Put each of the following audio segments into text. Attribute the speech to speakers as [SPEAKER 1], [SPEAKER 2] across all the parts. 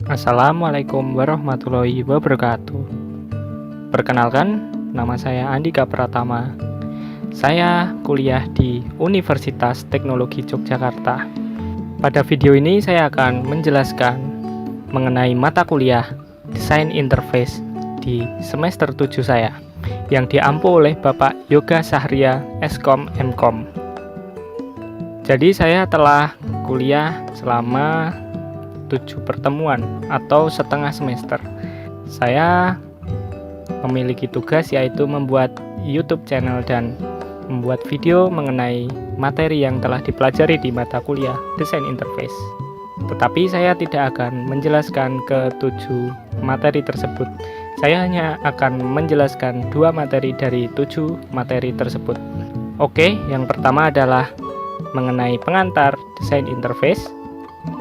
[SPEAKER 1] Assalamualaikum warahmatullahi wabarakatuh. Perkenalkan, nama saya Andika Pratama. Saya kuliah di Universitas Teknologi Yogyakarta. Pada video ini saya akan menjelaskan mengenai mata kuliah Desain Interface di semester 7 saya yang diampu oleh Bapak Yoga Sahria, Eskom Mkom. Jadi saya telah kuliah selama 7 pertemuan atau setengah semester. Saya memiliki tugas yaitu membuat YouTube channel dan membuat video mengenai materi yang telah dipelajari di mata kuliah Desain Interface. Tetapi saya tidak akan menjelaskan ke-7 materi tersebut. Saya hanya akan menjelaskan 2 materi dari 7 materi tersebut. Oke, yang pertama adalah mengenai pengantar Desain Interface.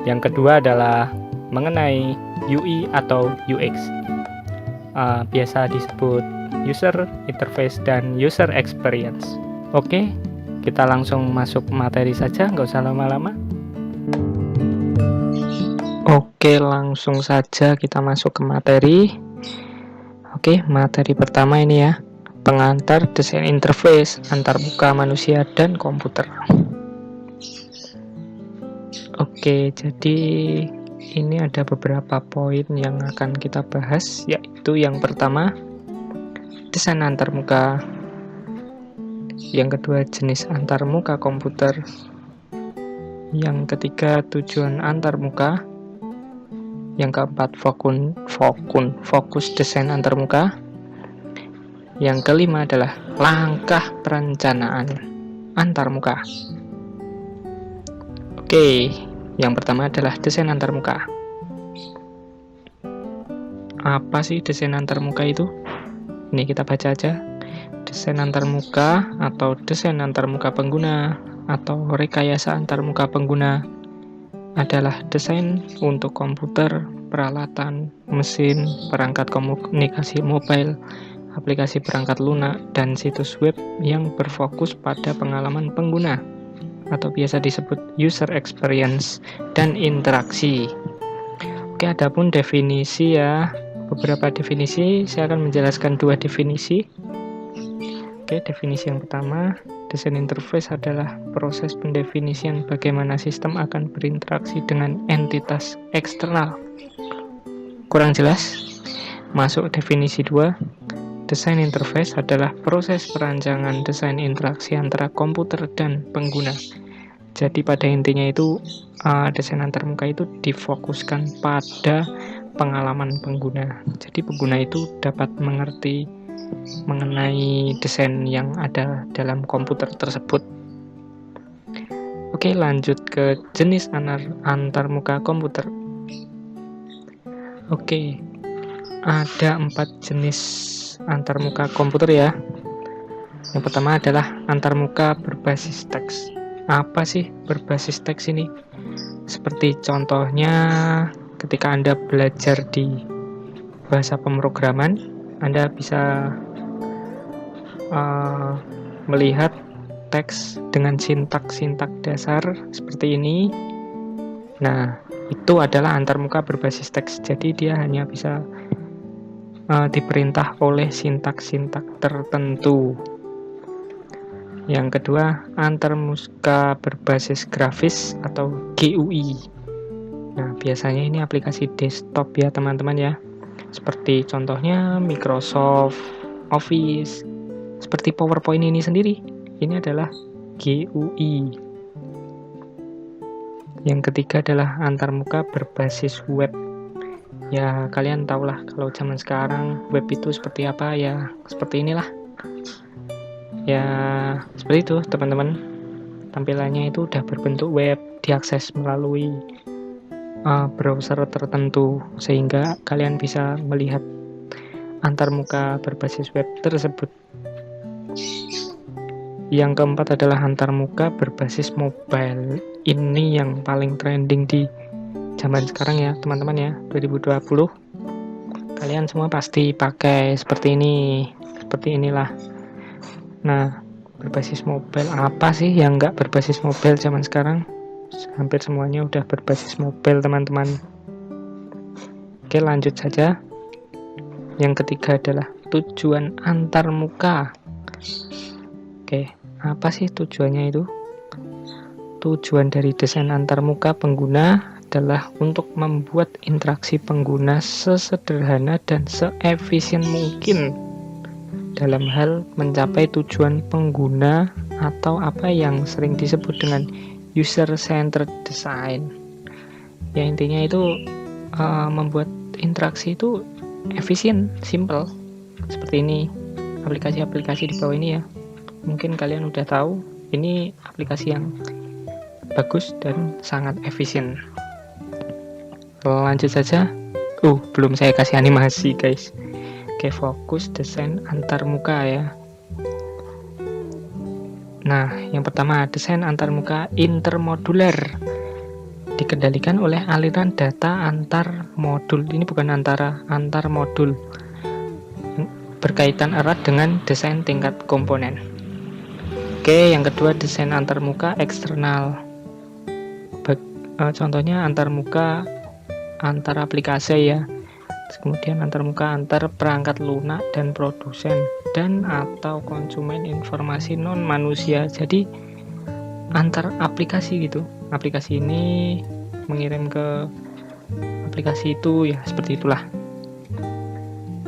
[SPEAKER 1] Yang kedua adalah mengenai UI atau UX, biasa disebut User Interface dan User Experience. Oke, kita langsung masuk materi saja, nggak usah lama-lama. Oke, langsung saja kita masuk ke materi. Oke, materi pertama ini ya, pengantar Desain Interface antarmuka manusia dan komputer. Oke, jadi ini ada beberapa poin yang akan kita bahas, yaitu yang pertama, desain antarmuka. Yang kedua, jenis antarmuka komputer. Yang ketiga, tujuan antarmuka. Yang keempat, fokus desain antarmuka. Yang kelima adalah langkah perencanaan antarmuka. Oke, yang pertama adalah desain antarmuka. Apa sih desain antarmuka itu? Ini kita baca aja. Desain antarmuka atau desain antarmuka pengguna atau rekayasa antarmuka pengguna adalah desain untuk komputer, peralatan, mesin, perangkat komunikasi mobile, aplikasi perangkat lunak, dan situs web yang berfokus pada pengalaman pengguna atau biasa disebut user experience dan interaksi. Oke, adapun definisi ya, beberapa definisi, saya akan menjelaskan 2 definisi. Oke, definisi yang pertama, desain interface adalah proses pendefinisian bagaimana sistem akan berinteraksi dengan entitas eksternal. Kurang jelas? Masuk definisi 2. Desain interface adalah proses perancangan desain interaksi antara komputer dan pengguna. Jadi pada intinya itu desain antarmuka itu difokuskan pada pengalaman pengguna. Jadi pengguna itu dapat mengerti mengenai desain yang ada dalam komputer tersebut. Oke, lanjut ke jenis antarmuka komputer. Oke, ada 4 jenis antarmuka komputer ya. Yang pertama adalah antarmuka berbasis teks. Apa sih berbasis teks ini? Seperti contohnya ketika Anda belajar di bahasa pemrograman, Anda bisa melihat teks dengan sintak-sintak dasar seperti ini. Nah, itu adalah antarmuka berbasis teks. Jadi dia hanya bisa diperintah oleh sintak-sintak tertentu. Yang kedua, antarmuka berbasis grafis atau GUI. Nah, biasanya ini aplikasi desktop ya teman-teman ya. Seperti contohnya Microsoft Office, seperti PowerPoint ini sendiri. Ini adalah GUI. Yang ketiga adalah antarmuka berbasis web. Ya, kalian tahulah kalau zaman sekarang web itu seperti apa ya, seperti inilah. Ya, seperti itu teman-teman. Tampilannya itu udah berbentuk web, diakses melalui browser tertentu sehingga kalian bisa melihat antarmuka berbasis web tersebut. Yang keempat adalah antarmuka berbasis mobile. Ini yang paling trending di zaman sekarang ya teman-teman ya, 2020. Kalian semua pasti pakai seperti ini, seperti inilah. Nah, berbasis mobile apa sih yang nggak berbasis mobile zaman sekarang? Hampir semuanya udah berbasis mobile teman-teman. Oke, lanjut saja. Yang ketiga adalah tujuan antarmuka. Oke, apa sih tujuannya itu? Tujuan dari desain antarmuka pengguna adalah untuk membuat interaksi pengguna sesederhana dan seefisien mungkin dalam hal mencapai tujuan pengguna, atau apa yang sering disebut dengan user-centered design. Ya, intinya itu membuat interaksi itu efisien, simple. Seperti ini, aplikasi-aplikasi di bawah ini ya. Mungkin kalian udah tahu, ini aplikasi yang bagus dan sangat efisien. Lanjut saja. Belum saya kasih animasi, guys. Oke, fokus desain antarmuka ya. Nah, yang pertama, desain antarmuka intermodular. Dikendalikan oleh aliran data antar modul. Ini bukan antar modul. Berkaitan erat dengan desain tingkat komponen. Oke, yang kedua, desain antarmuka eksternal. Contohnya antarmuka antar aplikasi ya. Kemudian antarmuka antar perangkat lunak dan produsen dan atau konsumen informasi non manusia. Jadi antar aplikasi gitu. Aplikasi ini mengirim ke aplikasi itu ya, seperti itulah.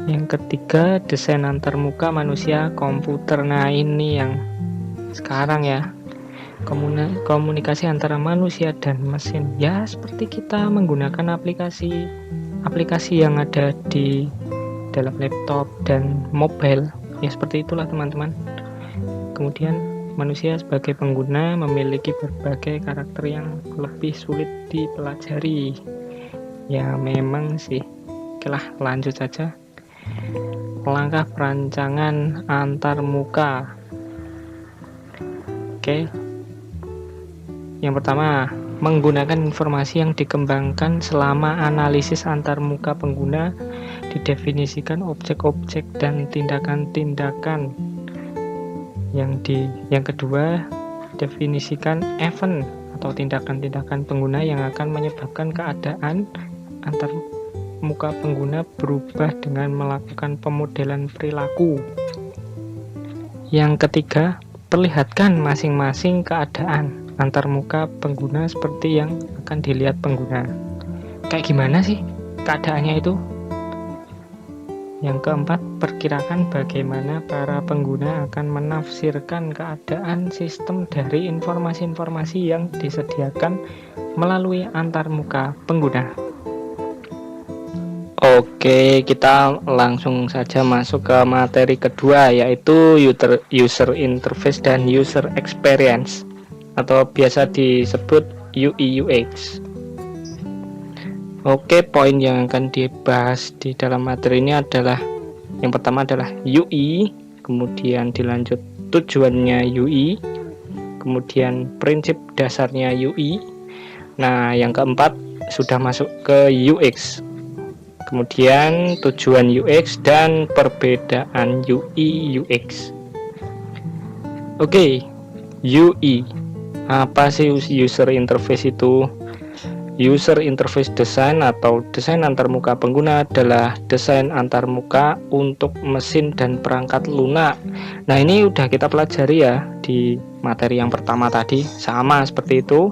[SPEAKER 1] Yang ketiga, desain antarmuka manusia komputer. Nah, ini yang sekarang ya. Komunikasi antara manusia dan mesin. Ya, seperti kita menggunakan aplikasi yang ada di dalam laptop dan mobile. Ya, seperti itulah teman-teman. Kemudian manusia sebagai pengguna memiliki berbagai karakter yang lebih sulit dipelajari. Ya, memang sih. Oke lah, lanjut saja. Langkah perancangan antarmuka. Oke. Yang pertama, menggunakan informasi yang dikembangkan selama analisis antarmuka pengguna, didefinisikan objek-objek dan tindakan-tindakan. Yang kedua, definisikan event atau tindakan-tindakan pengguna yang akan menyebabkan keadaan antarmuka pengguna berubah dengan melakukan pemodelan perilaku. Yang ketiga, perlihatkan masing-masing keadaan antarmuka pengguna seperti yang akan dilihat pengguna. Kayak gimana sih keadaannya itu? Yang keempat, perkirakan bagaimana para pengguna akan menafsirkan keadaan sistem dari informasi-informasi yang disediakan melalui antarmuka pengguna. Oke, kita langsung saja masuk ke materi kedua, yaitu user interface dan user experience, atau biasa disebut UI UX. Oke, poin yang akan dibahas di dalam materi ini adalah yang pertama adalah UI, kemudian dilanjut tujuannya UI, kemudian prinsip dasarnya UI. Nah, yang keempat sudah masuk ke UX. Kemudian tujuan UX dan perbedaan UI UX. Oke, UI. Apa sih user interface itu? User interface design atau desain antarmuka pengguna adalah desain antarmuka untuk mesin dan perangkat lunak. Nah, ini udah kita pelajari ya di materi yang pertama tadi, sama seperti itu.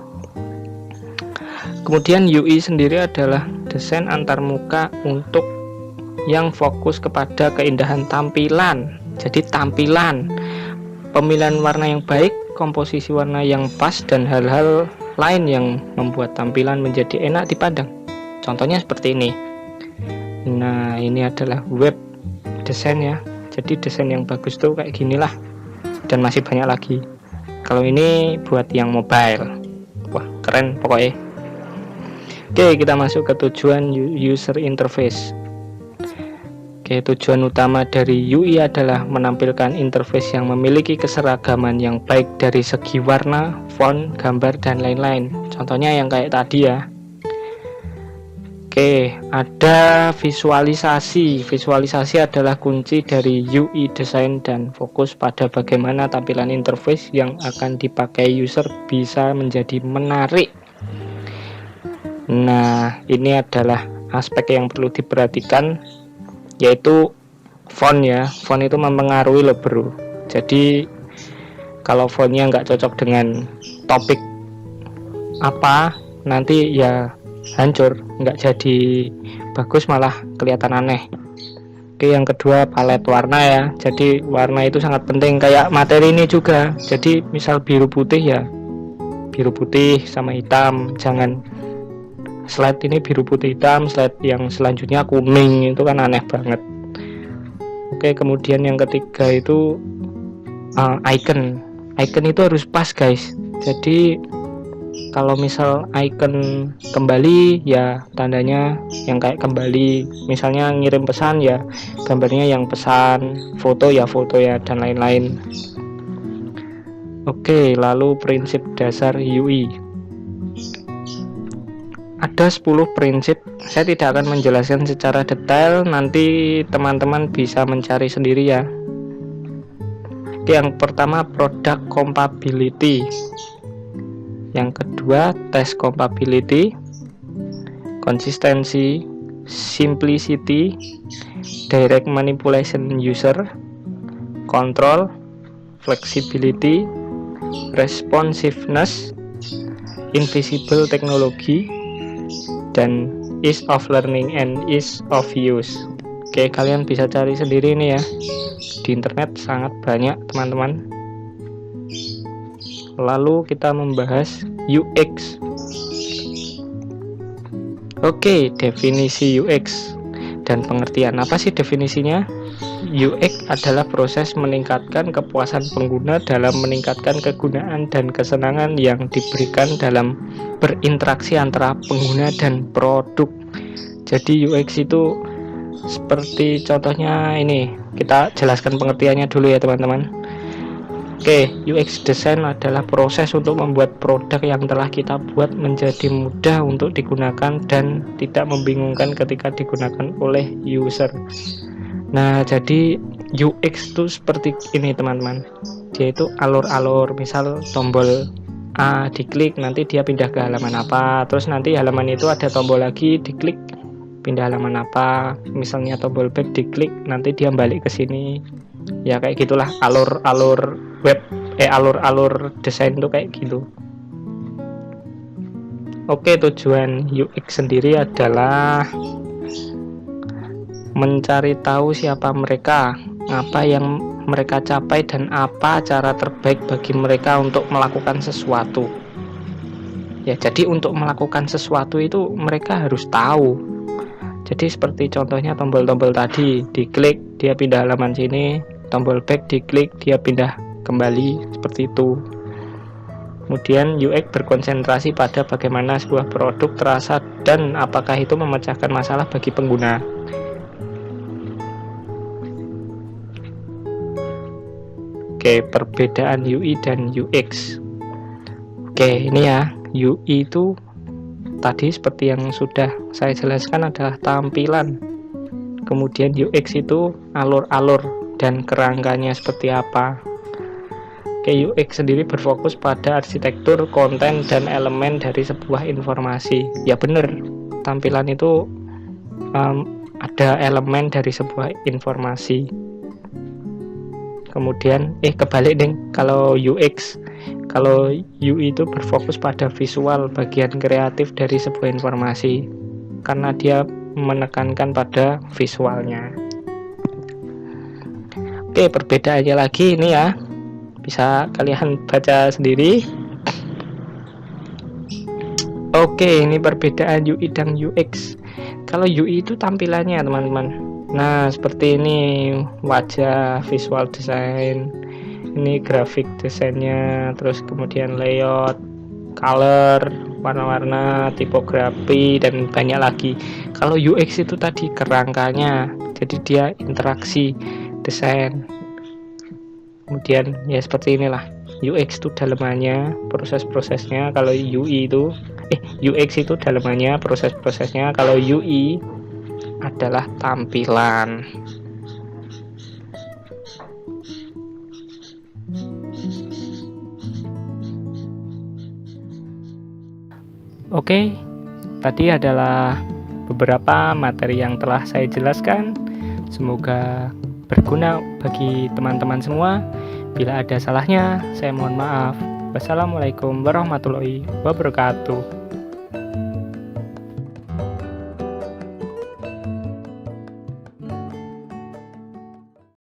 [SPEAKER 1] Kemudian UI sendiri adalah desain antarmuka untuk yang fokus kepada keindahan tampilan. Jadi tampilan, pemilihan warna yang baik, komposisi warna yang pas, dan hal-hal lain yang membuat tampilan menjadi enak dipandang. Contohnya seperti ini. Nah, ini adalah web desain ya. Jadi desain yang bagus tuh kayak ginilah, dan masih banyak lagi. Kalau ini buat yang mobile. Wah, keren pokoknya. Oke, kita masuk ke tujuan user interface. Oke, tujuan utama dari UI adalah menampilkan interface yang memiliki keseragaman yang baik dari segi warna, font, gambar, dan lain-lain. Contohnya yang kayak tadi ya. Oke, ada visualisasi. Visualisasi adalah kunci dari UI design dan fokus pada bagaimana tampilan interface yang akan dipakai user bisa menjadi menarik. Nah, ini adalah aspek yang perlu diperhatikan, yaitu font ya. Font itu mempengaruhi loh bro. Jadi kalau fontnya nggak cocok dengan topik apa, nanti ya hancur, nggak jadi bagus, malah kelihatan aneh. Oke, yang kedua palet warna ya. Jadi warna itu sangat penting, kayak materi ini juga. Jadi misal biru putih ya biru putih sama hitam, jangan slide ini biru putih hitam, slide yang selanjutnya kuning, itu kan aneh banget. Oke, kemudian yang ketiga itu icon itu harus pas guys. Jadi kalau misal icon kembali ya tandanya yang kayak kembali, misalnya ngirim pesan ya gambarnya yang pesan, foto ya dan lain-lain. Oke, lalu prinsip dasar UI. Ada 10 prinsip, saya tidak akan menjelaskan secara detail, nanti teman-teman bisa mencari sendiri ya. Oke, yang pertama product compatibility. Yang kedua test compatibility, konsistensi, simplicity, direct manipulation user, control, flexibility, responsiveness, invisible technology, dan ease of learning and ease of use. Oke, kalian bisa cari sendiri ini ya, di internet sangat banyak teman-teman. Lalu kita membahas UX. Oke, definisi UX dan pengertian. Apa sih definisinya? UX adalah proses meningkatkan kepuasan pengguna dalam meningkatkan kegunaan dan kesenangan yang diberikan dalam berinteraksi antara pengguna dan produk. Jadi UX itu seperti contohnya ini, kita jelaskan pengertiannya dulu ya teman-teman. Oke, UX design adalah proses untuk membuat produk yang telah kita buat menjadi mudah untuk digunakan dan tidak membingungkan ketika digunakan oleh user. Nah, jadi UX itu seperti ini teman-teman. Dia itu alur-alur, misal tombol A diklik nanti dia pindah ke halaman apa, terus nanti halaman itu ada tombol lagi diklik pindah halaman apa, misalnya tombol back diklik nanti dia balik ke sini. Ya kayak gitulah alur-alur web, alur-alur desain itu kayak gitu. Oke, tujuan UX sendiri adalah mencari tahu siapa mereka, apa yang mereka capai, dan apa cara terbaik bagi mereka untuk melakukan sesuatu. Ya, jadi untuk melakukan sesuatu itu mereka harus tahu. Jadi seperti contohnya tombol-tombol tadi, diklik dia pindah halaman sini, tombol back diklik dia pindah kembali, seperti itu. Kemudian UX berkonsentrasi pada bagaimana sebuah produk terasa dan apakah itu memecahkan masalah bagi pengguna. Oke, perbedaan UI dan UX. Oke, ini ya, UI itu tadi seperti yang sudah saya jelaskan adalah tampilan. Kemudian UX itu alur-alur dan kerangkanya seperti apa. Oke, UX sendiri berfokus pada arsitektur, konten, dan elemen dari sebuah informasi. Ya benar, tampilan itu ada elemen dari sebuah informasi. Kemudian kebalik deh, kalau UX, kalau UI itu berfokus pada visual, bagian kreatif dari sebuah informasi, karena dia menekankan pada visualnya. Oke, perbedaannya lagi ini ya, bisa kalian baca sendiri. Oke, ini perbedaan UI dan UX. Kalau UI itu tampilannya teman-teman. Nah, seperti ini wajah, visual design, ini grafik desainnya, terus kemudian layout, color, warna-warna, tipografi, dan banyak lagi. Kalau UX itu tadi kerangkanya, jadi dia interaksi desain. Kemudian ya seperti inilah, UX itu dalemannya, proses-prosesnya. Kalau UX itu dalemannya, proses-prosesnya. Kalau UI adalah tampilan. Oke, tadi adalah beberapa materi yang telah saya jelaskan. Semoga berguna bagi teman-teman semua. Bila ada salahnya, saya mohon maaf. Wassalamualaikum warahmatullahi wabarakatuh.